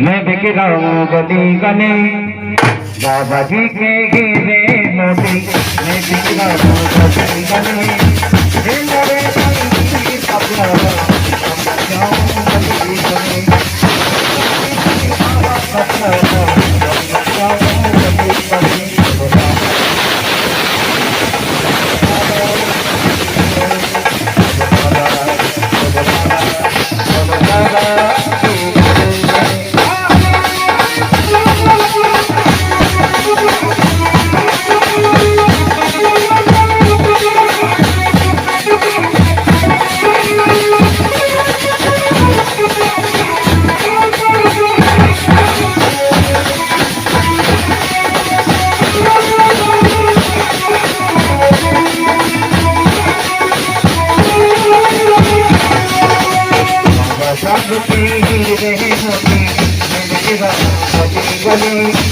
मैं बिक रहा हूँ गली गली बाबा जी के गिरे मोती मैं बिक रहा हूँ गली गली मेरे भाई अपना जाऊँ गली गली अपना जाऊँ गली गली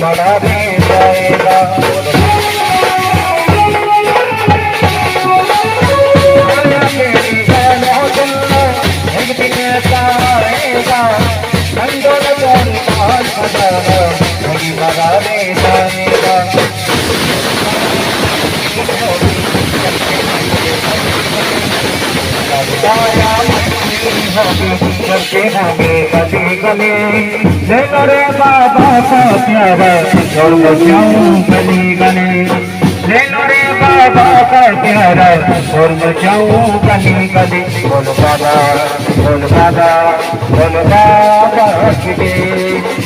बड़ा भी जाएगा करते होंगे गली गली ले रे बाबा का प्यारा और बचाऊं गली गली ले रे बाबा का प्यारा और बचाऊं गली गली बोल बाबा बोल बाबा बोल बाबा की दे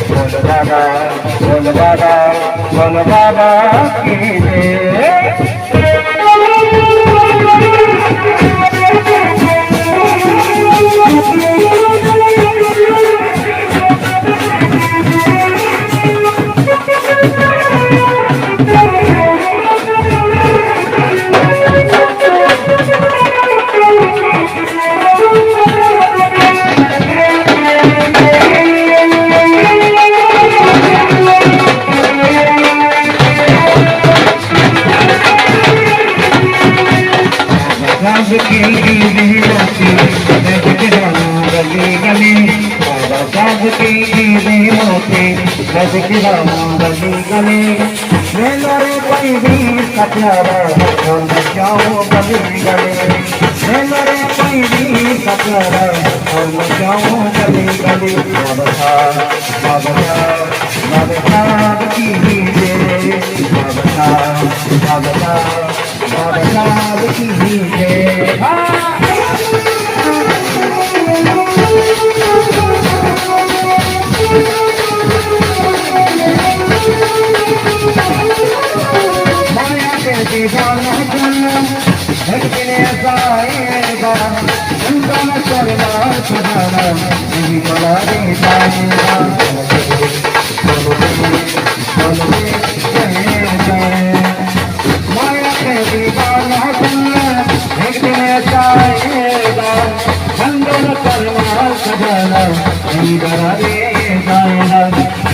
बोल बाबा बोल बाबा बोल बाबा की दे प्यारा और बचाओ गली गली मेरे कोई भी प्यारा और बचाओ गली गली बाबा बाबा की दे बाबा की दे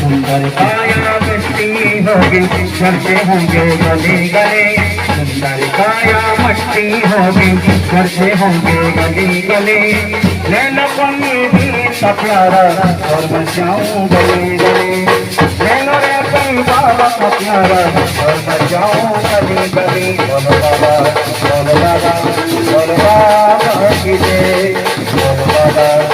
सुंदर काया मस्ती होगी करते होंगे गली गली सुंदर काया मस्ती होगी करते होंगे गली गली ले लो कोई भी प्यारा और बचाऊं गली गली ले लो रे कोई बाबा का प्यारा और बचाऊं गली गली बोलो बाबा की दे बोलो बाबा